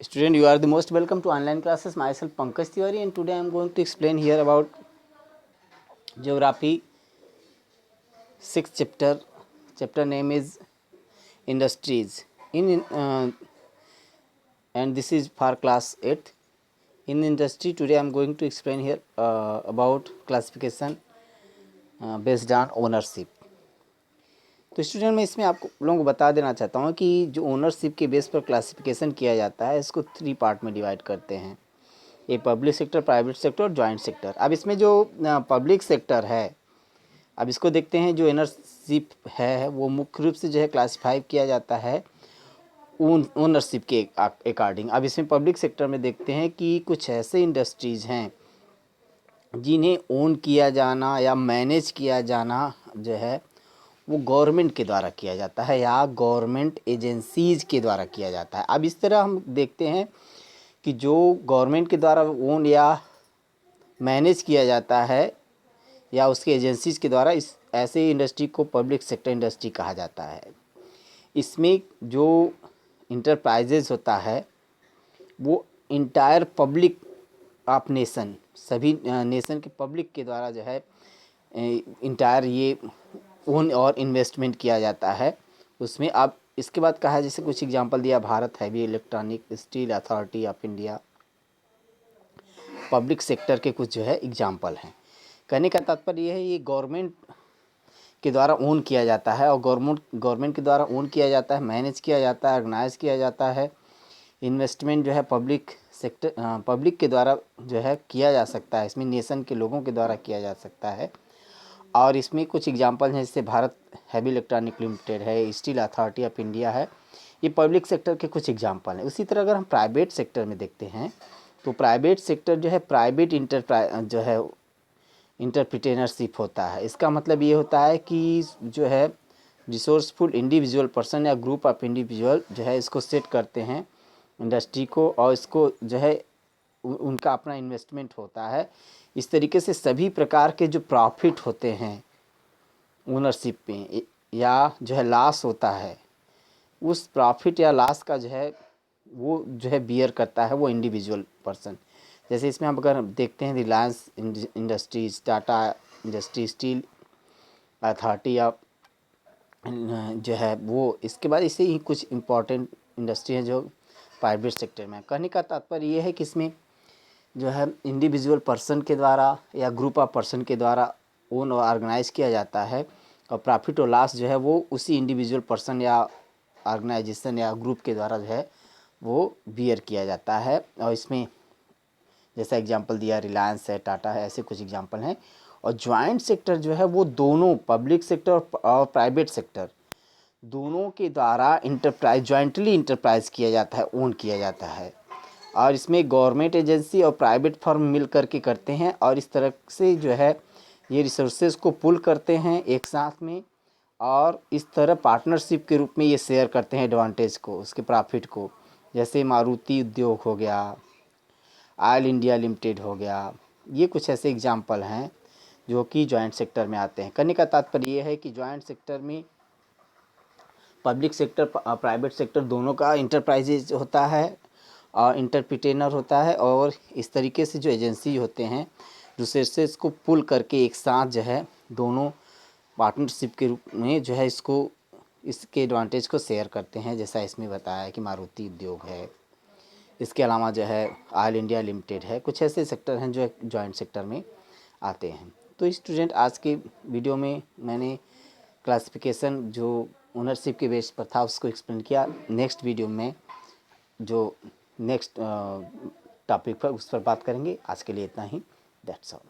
Student, you are the most welcome to online classes. Myself Pankaj Tiwari, and today I am going to explain here about geography 6th chapter. Chapter name is industries. And this is for class 8th. In industry today I am going to explain here about classification based on ownership. तो student मैं इसमें आप लोगों को बता देना चाहता हूँ कि जो ओनरशिप के बेस पर क्लासिफिकेशन किया जाता है इसको 3 पार्ट में डिवाइड करते हैं। ये पब्लिक सेक्टर, प्राइवेट सेक्टर और जॉइंट सेक्टर। अब इसमें जो पब्लिक सेक्टर है, अब इसको देखते हैं। जो ओनरशिप है वो मुख्य रूप से जो है क्लासिफाई किया जाता है ओनरशिप के अकॉर्डिंग। अब इसमें पब्लिक सेक्टर में देखते हैं कि कुछ ऐसे इंडस्ट्रीज़ हैं जिन्हें ओन किया जाना या मैनेज किया जाना जो है वो गवर्नमेंट के द्वारा किया जाता है या गवर्नमेंट एजेंसीज़ के द्वारा किया जाता है। अब इस तरह हम देखते हैं कि जो गवर्नमेंट के द्वारा ओन या मैनेज किया जाता है या उसके एजेंसीज़ के द्वारा, इस ऐसे इंडस्ट्री को पब्लिक सेक्टर इंडस्ट्री कहा जाता है। इसमें जो इंटरप्राइजेज होता है वो इंटायर पब्लिक ऑफ नेशन, सभी नेशन के पब्लिक के द्वारा जो है इंटायर ये ओन और इन्वेस्टमेंट किया जाता है उसमें। अब इसके बाद कहा, जैसे कुछ एग्जांपल दिया, Bharat heavy electronic steel authority of India, public sector के कुछ जो है एग्जांपल हैं। कहने का तात्पर्य ये है, ये गवर्नमेंट के द्वारा ओन किया जाता है और गवर्नमेंट के द्वारा ओन किया जाता है, मैनेज किया जाता है, ऑर्गेनाइज किया जाता है। इन्वेस्टमेंट जो है पब्लिक सेक्टर पब्लिक के द्वारा जो है किया जा सकता है, इसमें नेशन के लोगों के द्वारा किया जा सकता है। और इसमें कुछ एग्जांपल हैं, जैसे भारत हैवी इलेक्ट्रॉनिक लिमिटेड है, स्टील अथॉरिटी ऑफ इंडिया है। ये पब्लिक सेक्टर के कुछ एग्जांपल हैं। उसी तरह अगर हम प्राइवेट सेक्टर में देखते हैं तो प्राइवेट सेक्टर जो है प्राइवेट जो है इंटरप्रेन्योरशिप होता है। इसका मतलब ये होता है कि जो है रिसोर्सफुल इंडिविजुअल पर्सन या ग्रुप ऑफ इंडिविजुअल जो है इसको सेट करते हैं इंडस्ट्री को, और इसको जो है उनका अपना इन्वेस्टमेंट होता है। इस तरीके से सभी प्रकार के जो प्रॉफिट होते हैं ओनरशिप में या जो है लॉस होता है, उस प्रॉफिट या लॉस का जो है वो जो है बियर करता है वो इंडिविजुअल पर्सन। जैसे इसमें हम अगर देखते हैं Reliance industries, Tata industry, steel authority of जो है वो। इसके बाद इसे ही कुछ इम्पॉर्टेंट इंडस्ट्री हैं जो प्राइवेट सेक्टर में। कहने का तात्पर्य ये है कि इसमें जो है इंडिविजुअल पर्सन के द्वारा या ग्रुप ऑफ पर्सन के द्वारा ओन और ऑर्गेनाइज किया जाता है, और प्रॉफिट और लॉस जो है वो उसी इंडिविजुअल पर्सन या ऑर्गेनाइजेशन या ग्रुप के द्वारा जो है वो बियर किया जाता है। और इसमें जैसा एग्जांपल दिया रिलायंस है, टाटा है, ऐसे कुछ एग्जांपल हैं। और जॉइंट सेक्टर जो है वो दोनों पब्लिक सेक्टर और प्राइवेट सेक्टर दोनों के द्वारा इंटरप्राइज जॉइंटली इंटरप्राइज किया जाता है, ओन किया जाता है। और इसमें गवर्नमेंट एजेंसी और प्राइवेट फर्म मिल करके करते हैं, और इस तरह से जो है ये रिसोर्सेज को पुल करते हैं एक साथ में, और इस तरह पार्टनरशिप के रूप में ये शेयर करते हैं एडवांटेज को, उसके प्रॉफिट को। जैसे मारुति उद्योग हो गया, ऑयल इंडिया लिमिटेड हो गया, ये कुछ ऐसे एग्जाम्पल हैं जो कि जॉइंट सेक्टर में आते हैं। कहने का तात्पर्य ये है कि जॉइंट सेक्टर में पब्लिक सेक्टर प्राइवेट सेक्टर दोनों का इंटरप्राइजेज होता है और इंटरप्रेन्योर होता है, और इस तरीके से जो एजेंसी होते हैं रिसोर्सेज को पुल करके एक साथ जो है दोनों पार्टनरशिप के रूप में जो है इसके एडवांटेज को शेयर करते हैं। जैसा इसमें बताया है कि मारुति उद्योग है, इसके अलावा जो है ऑयल इंडिया लिमिटेड है, कुछ ऐसे सेक्टर हैं जो जॉइंट सेक्टर में आते हैं। तो स्टूडेंट, आज के वीडियो में मैंने क्लासिफिकेशन जो ओनरशिप के बेस पर था उसको एक्सप्लेन किया। नेक्स्ट वीडियो में जो नेक्स्ट टॉपिक पर उस पर बात करेंगे। आज के लिए इतना ही। That's all.